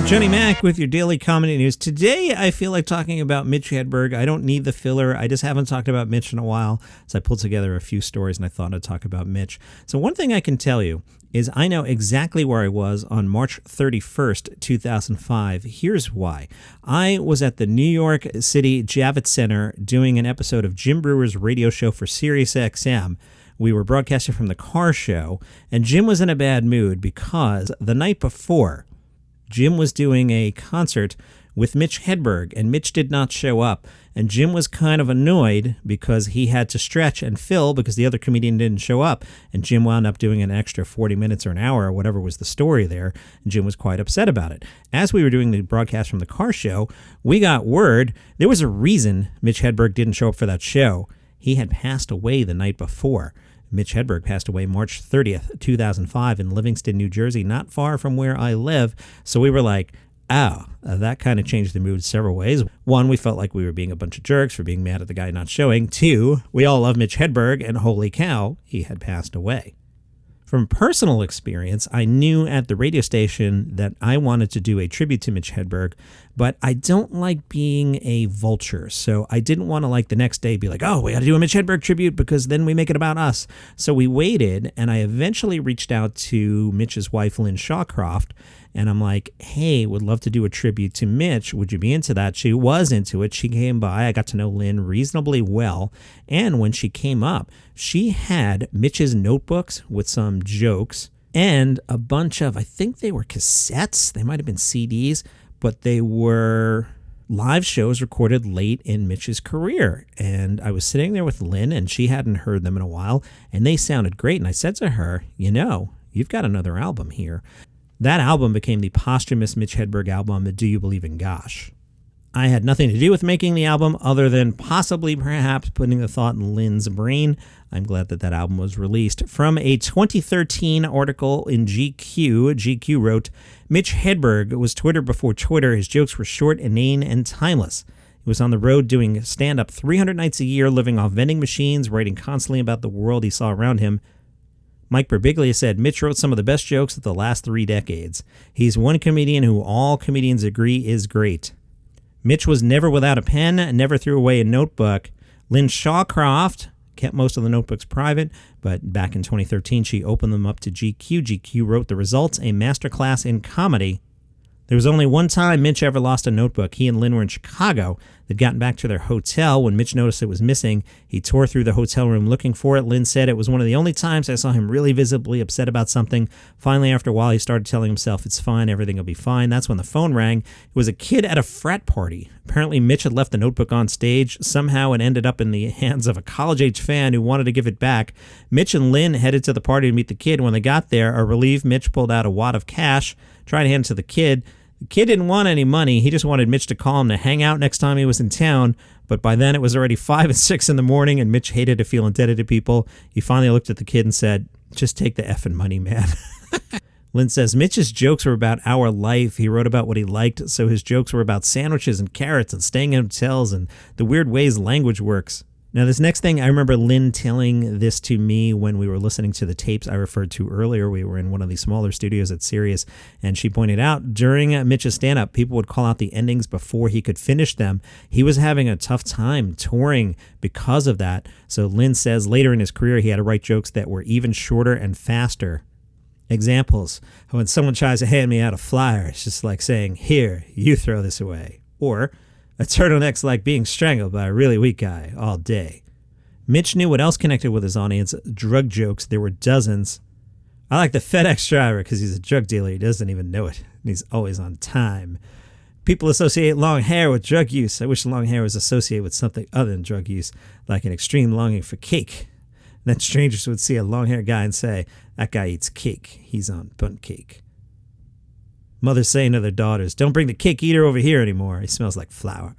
Johnny Mac with your daily comedy news. Today, I feel like talking about Mitch Hedberg. I don't need the filler. I just haven't talked about Mitch in a while. So I pulled together a few stories and I thought I'd talk about Mitch. So one thing I can tell you is I know exactly where I was on March 31st, 2005. Here's why. I was at the New York City Javits Center doing an episode of Jim Breuer's radio show for SiriusXM. We were broadcasting from the car show, and Jim was in a bad mood because the night before, Jim was doing a concert with Mitch Hedberg, and Mitch did not show up. And Jim was kind of annoyed because he had to stretch and fill because the other comedian didn't show up. And Jim wound up doing an extra 40 minutes or an hour or whatever was the story there. And Jim was quite upset about it. As we were doing the broadcast from the car show, we got word there was a reason Mitch Hedberg didn't show up for that show. He had passed away the night before. Mitch Hedberg passed away March 30th, 2005 in Livingston, New Jersey, not far from where I live. So we were like, that kind of changed the mood several ways. One, we felt like we were being a bunch of jerks for being mad at the guy not showing. Two, we all love Mitch Hedberg, and holy cow, he had passed away. From personal experience, I knew at the radio station that I wanted to do a tribute to Mitch Hedberg, but I don't like being a vulture. So I didn't want to the next day be like, oh, we got to do a Mitch Hedberg tribute because then we make it about us. So we waited, and I eventually reached out to Mitch's wife, Lynn Shawcroft, and I'm like, hey, would love to do a tribute to Mitch. Would you be into that? She was into it. She came by. I got to know Lynn reasonably well. And when she came up, she had Mitch's notebooks with some jokes and a bunch of, I think they were cassettes. They might have been CDs, but they were live shows recorded late in Mitch's career. And I was sitting there with Lynn, and she hadn't heard them in a while, and they sounded great. And I said to her, you've got another album here. That album became the posthumous Mitch Hedberg album, Do You Believe in Gosh? I had nothing to do with making the album other than possibly perhaps putting the thought in Lynn's brain. I'm glad that album was released. From a 2013 article in GQ wrote, Mitch Hedberg was Twitter before Twitter. His jokes were short, inane, and timeless. He was on the road doing stand-up 300 nights a year, living off vending machines, writing constantly about the world he saw around him. Mike Birbiglia said, Mitch wrote some of the best jokes of the last 3 decades. He's one comedian who all comedians agree is great. Mitch was never without a pen, never threw away a notebook. Lynn Shawcroft kept most of the notebooks private, but back in 2013, she opened them up to GQ. GQ wrote the results, a masterclass in comedy. There was only one time Mitch ever lost a notebook. He and Lynn were in Chicago. They'd gotten back to their hotel. When Mitch noticed it was missing, he tore through the hotel room looking for it. Lynn said it was one of the only times I saw him really visibly upset about something. Finally, after a while, he started telling himself, it's fine, everything will be fine. That's when the phone rang. It was a kid at a frat party. Apparently, Mitch had left the notebook on stage. Somehow it ended up in the hands of a college-age fan who wanted to give it back. Mitch and Lynn headed to the party to meet the kid. When they got there, a relieved Mitch pulled out a wad of cash, tried to hand it to the kid. The kid didn't want any money. He just wanted Mitch to call him to hang out next time he was in town. But by then it was already 5 and 6 in the morning, and Mitch hated to feel indebted to people. He finally looked at the kid and said, just take the effing money, man. Lynn says, Mitch's jokes were about our life. He wrote about what he liked, so his jokes were about sandwiches and carrots and staying in hotels and the weird ways language works. Now, this next thing, I remember Lynn telling this to me when we were listening to the tapes I referred to earlier. We were in one of the smaller studios at Sirius, and she pointed out during Mitch's stand-up, people would call out the endings before he could finish them. He was having a tough time touring because of that. So Lynn says later in his career, he had to write jokes that were even shorter and faster. Examples: when someone tries to hand me out a flyer, it's just like saying, here, you throw this away. Or, a turtleneck's like being strangled by a really weak guy all day. Mitch knew what else connected with his audience: drug jokes. There were dozens. I like the FedEx driver because he's a drug dealer. He doesn't even know it. And he's always on time. People associate long hair with drug use. I wish long hair was associated with something other than drug use, like an extreme longing for cake. Then strangers would see a long-haired guy and say, that guy eats cake. He's on bundt cake. Mothers saying to their daughters, don't bring the cake eater over here anymore. He smells like flour.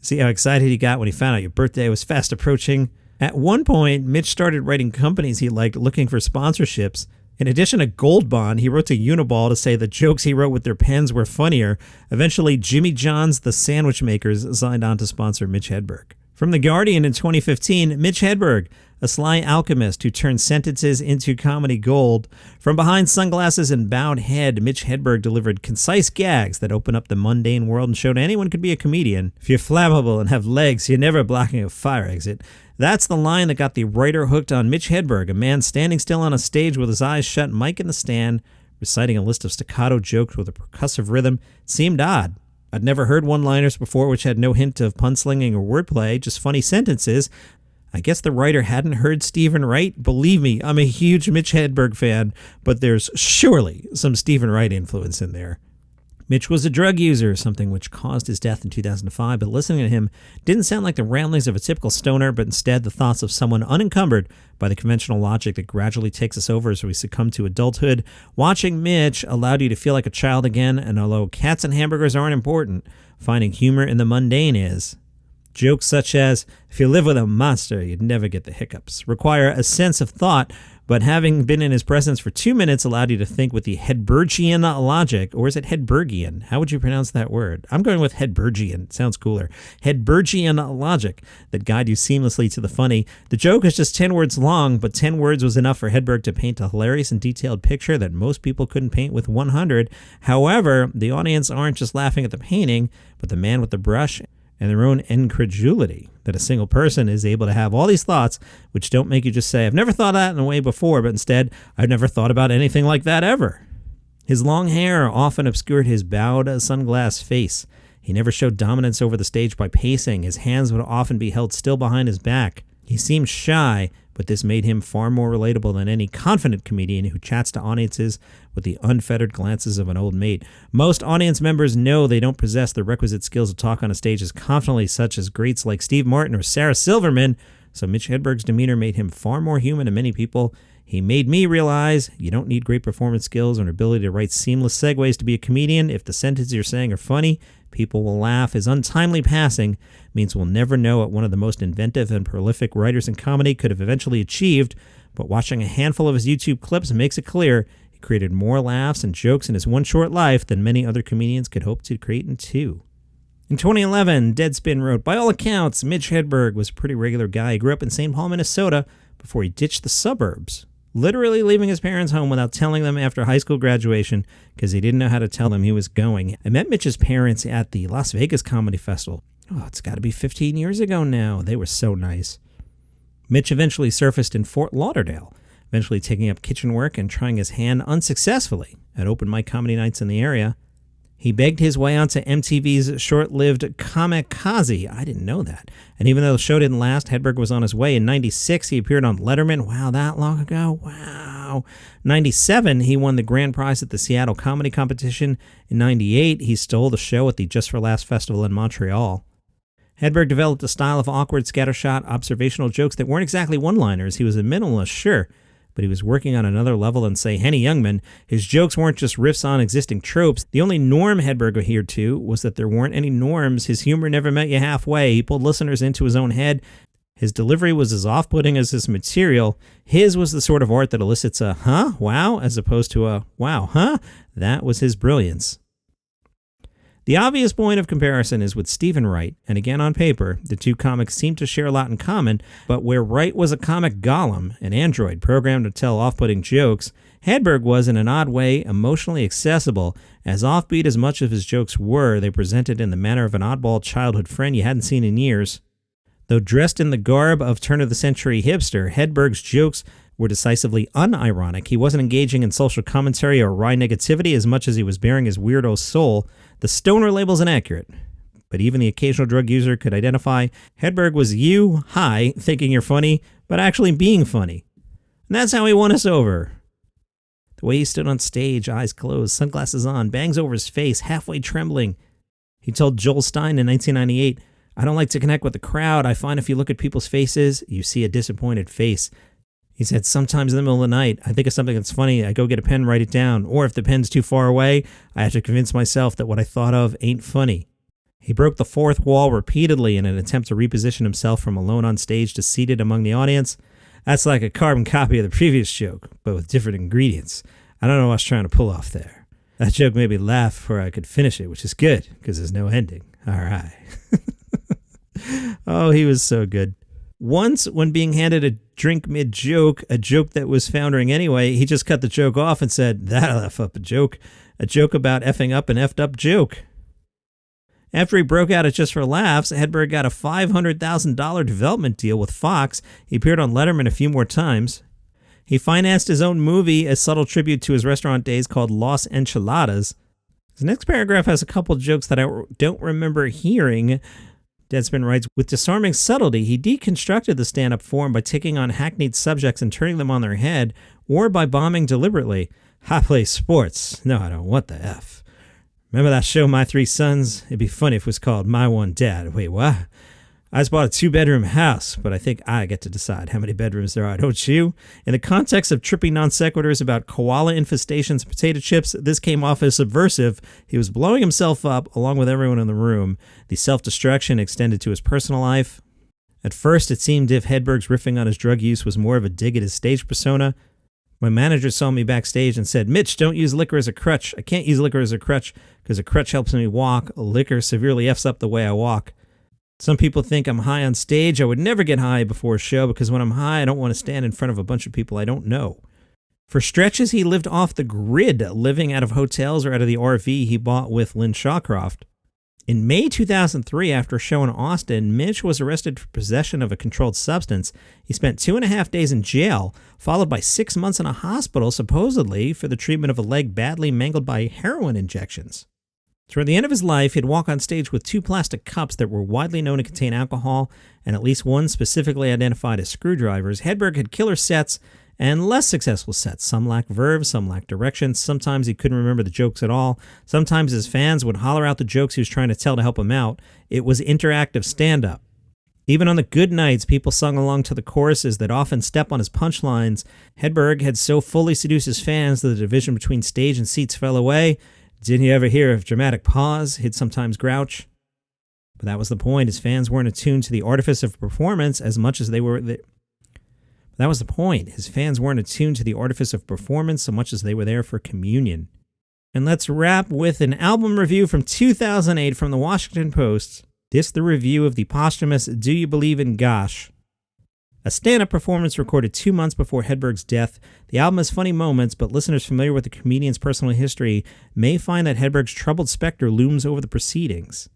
See how excited he got when he found out your birthday was fast approaching? At one point, Mitch started writing companies he liked looking for sponsorships. In addition to Gold Bond, he wrote to Uniball to say the jokes he wrote with their pens were funnier. Eventually, Jimmy John's The Sandwich Makers signed on to sponsor Mitch Hedberg. From The Guardian in 2015, Mitch Hedberg. a sly alchemist who turned sentences into comedy gold. From behind sunglasses and bowed head, Mitch Hedberg delivered concise gags that opened up the mundane world and showed anyone could be a comedian. If you're flammable and have legs, you're never blocking a fire exit. That's the line that got the writer hooked on Mitch Hedberg, a man standing still on a stage with his eyes shut, mic in the stand, reciting a list of staccato jokes with a percussive rhythm. It seemed odd. I'd never heard one-liners before which had no hint of punslinging or wordplay, just funny sentences. I guess the writer hadn't heard Stephen Wright. Believe me, I'm a huge Mitch Hedberg fan, but there's surely some Stephen Wright influence in there. Mitch was a drug user, something which caused his death in 2005, but listening to him didn't sound like the ramblings of a typical stoner, but instead the thoughts of someone unencumbered by the conventional logic that gradually takes us over as we succumb to adulthood. Watching Mitch allowed you to feel like a child again, and although cats and hamburgers aren't important, finding humor in the mundane is. Jokes such as, if you live with a monster, you'd never get the hiccups, require a sense of thought, but having been in his presence for 2 minutes allowed you to think with the Hedbergian logic, or is it Hedbergian? How would you pronounce that word? I'm going with Hedbergian. It sounds cooler. Hedbergian logic that guide you seamlessly to the funny. The joke is just 10 words long, but 10 words was enough for Hedberg to paint a hilarious and detailed picture that most people couldn't paint with 100. However, the audience aren't just laughing at the painting, but the man with the brush and their own incredulity that a single person is able to have all these thoughts which don't make you just say, I've never thought of that in a way before, but instead, I've never thought about anything like that ever. His long hair often obscured his bowed sunglass face. He never showed dominance over the stage by pacing. His hands would often be held still behind his back. He seemed shy, but this made him far more relatable than any confident comedian who chats to audiences with the unfettered glances of an old mate. Most audience members know they don't possess the requisite skills to talk on a stage as confidently, such as greats like Steve Martin or Sarah Silverman, so Mitch Hedberg's demeanor made him far more human to many people. He made me realize you don't need great performance skills or an ability to write seamless segues to be a comedian. If the sentences you're saying are funny, people will laugh. His untimely passing means we'll never know what one of the most inventive and prolific writers in comedy could have eventually achieved, but watching a handful of his YouTube clips makes it clear he created more laughs and jokes in his one short life than many other comedians could hope to create in two. In 2011, Deadspin wrote, by all accounts, Mitch Hedberg was a pretty regular guy. He grew up in St. Paul, Minnesota before he ditched the suburbs, literally leaving his parents' home without telling them after high school graduation because he didn't know how to tell them he was going. I met Mitch's parents at the Las Vegas Comedy Festival. Oh, it's got to be 15 years ago now. They were so nice. Mitch eventually surfaced in Fort Lauderdale, eventually taking up kitchen work and trying his hand unsuccessfully at open mic comedy nights in the area. He begged his way onto MTV's short-lived Kamikaze. I didn't know that. And even though the show didn't last, Hedberg was on his way. In 96, he appeared on Letterman. Wow, that long ago? Wow. 97, he won the grand prize at the Seattle Comedy Competition. In 98, he stole the show at the Just for Laughs Festival in Montreal. Hedberg developed a style of awkward, scattershot, observational jokes that weren't exactly one-liners. He was a minimalist, sure, but he was working on another level than, say, Henny Youngman. His jokes weren't just riffs on existing tropes. The only norm Hedberg adhered to was that there weren't any norms. His humor never met you halfway. He pulled listeners into his own head. His delivery was as off-putting as his material. His was the sort of art that elicits a huh, wow, as opposed to a wow, huh? That was his brilliance. The obvious point of comparison is with Stephen Wright, and again on paper, the two comics seem to share a lot in common, but where Wright was a comic golem, an android programmed to tell off-putting jokes, Hedberg was, in an odd way, emotionally accessible. As offbeat as much of his jokes were, they presented in the manner of an oddball childhood friend you hadn't seen in years. Though dressed in the garb of turn-of-the-century hipster, Hedberg's jokes were decisively unironic. He wasn't engaging in social commentary or wry negativity as much as he was bearing his weirdo soul. The stoner label's inaccurate, but even the occasional drug user could identify Hedberg was you, high, thinking you're funny, but actually being funny. And that's how he won us over. The way he stood on stage, eyes closed, sunglasses on, bangs over his face, halfway trembling. He told Joel Stein in 1998, I don't like to connect with the crowd. I find if you look at people's faces, you see a disappointed face. He said, sometimes in the middle of the night, I think of something that's funny, I go get a pen, write it down. Or if the pen's too far away, I have to convince myself that what I thought of ain't funny. He broke the fourth wall repeatedly in an attempt to reposition himself from alone on stage to seated among the audience. That's like a carbon copy of the previous joke, but with different ingredients. I don't know what I was trying to pull off there. That joke made me laugh before I could finish it, which is good, because there's no ending. All right. Oh, he was so good. Once, when being handed a drink mid-joke, a joke that was foundering anyway, he just cut the joke off and said, "That'll F up a joke about effing up an effed up joke." After he broke out at Just for Laughs, Hedberg got a $500,000 development deal with Fox. He appeared on Letterman a few more times. He financed his own movie, a subtle tribute to his restaurant days, called Los Enchiladas. The next paragraph has a couple jokes that I don't remember hearing. Deadspin writes, with disarming subtlety, he deconstructed the stand-up form by taking on hackneyed subjects and turning them on their head, or by bombing deliberately. "I play sports. No, I don't. What the F? Remember that show, My Three Sons? It'd be funny if it was called My One Dad. Wait, what? I just bought a 2-bedroom house, but I think I get to decide how many bedrooms there are, don't you?" In the context of trippy non sequiturs about koala infestations and potato chips, this came off as subversive. He was blowing himself up along with everyone in the room. The self-destruction extended to his personal life. At first, it seemed if Hedberg's riffing on his drug use was more of a dig at his stage persona. My manager saw me backstage and said, "Mitch, don't use liquor as a crutch. I can't use liquor as a crutch because a crutch helps me walk. Liquor severely F's up the way I walk. Some people think I'm high on stage. I would never get high before a show because when I'm high, I don't want to stand in front of a bunch of people I don't know." For stretches, he lived off the grid, living out of hotels or out of the RV he bought with Lynn Shawcroft. In May 2003, after a show in Austin, Mitch was arrested for possession of a controlled substance. He spent 2.5 days in jail, followed by 6 months in a hospital, supposedly for the treatment of a leg badly mangled by heroin injections. Toward the end of his life, he'd walk on stage with 2 plastic cups that were widely known to contain alcohol, and at least one specifically identified as screwdrivers. Hedberg had killer sets and less successful sets. Some lacked verve, some lacked direction. Sometimes he couldn't remember the jokes at all. Sometimes his fans would holler out the jokes he was trying to tell to help him out. It was interactive stand-up. Even on the good nights, people sung along to the choruses that often step on his punchlines. Hedberg had so fully seduced his fans that the division between stage and seats fell away. "Didn't you ever hear of dramatic pause?" he'd sometimes grouch. But that was the point. His fans weren't attuned to the artifice of performance as much as they were... That was the point. His fans weren't attuned to the artifice of performance so much as they were there for communion. And let's wrap with an album review from 2008 from the Washington Post. This the review of the posthumous Do You Believe in Gosh? A stand-up performance recorded 2 months before Hedberg's death. The album has funny moments, but listeners familiar with the comedian's personal history may find that Hedberg's troubled specter looms over the proceedings.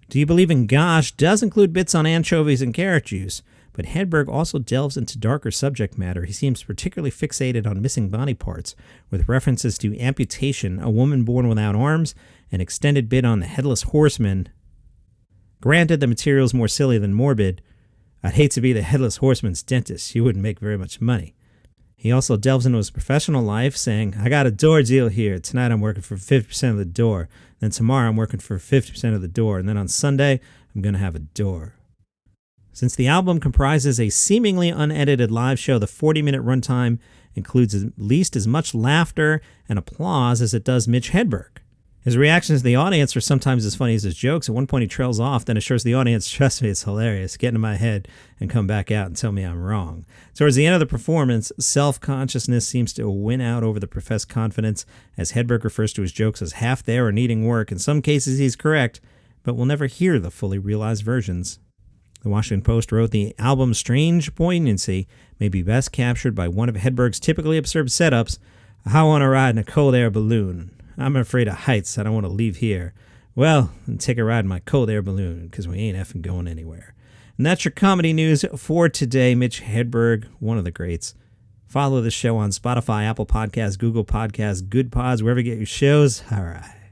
Do You Believe in Gosh does include bits on anchovies and carrot juice, but Hedberg also delves into darker subject matter. He seems particularly fixated on missing body parts, with references to amputation, a woman born without arms, an extended bit on the Headless Horseman. Granted, the material is more silly than morbid. I'd hate to be the Headless Horseman's dentist. You wouldn't make very much money. He also delves into his professional life, saying, "I got a door deal here. Tonight I'm working for 50% of the door. Then tomorrow I'm working for 50% of the door. And then on Sunday, I'm going to have a door." Since the album comprises a seemingly unedited live show, the 40-minute runtime includes at least as much laughter and applause as it does Mitch Hedberg. His reactions to the audience are sometimes as funny as his jokes. At one point he trails off, then assures the audience, "Trust me, it's hilarious. Get into my head and come back out and tell me I'm wrong." Towards the end of the performance, self-consciousness seems to win out over the professed confidence, as Hedberg refers to his jokes as half there or needing work. In some cases he's correct, but we'll never hear the fully realized versions. The Washington Post wrote, the album's strange poignancy may be best captured by one of Hedberg's typically absurd setups. "I want to ride in a cold air balloon. I'm afraid of heights. I don't want to leave here. Well, take a ride in my cold air balloon, because we ain't effing going anywhere." And that's your comedy news for today. Mitch Hedberg, one of the greats. Follow the show on Spotify, Apple Podcasts, Google Podcasts, Good Pods, wherever you get your shows. All right.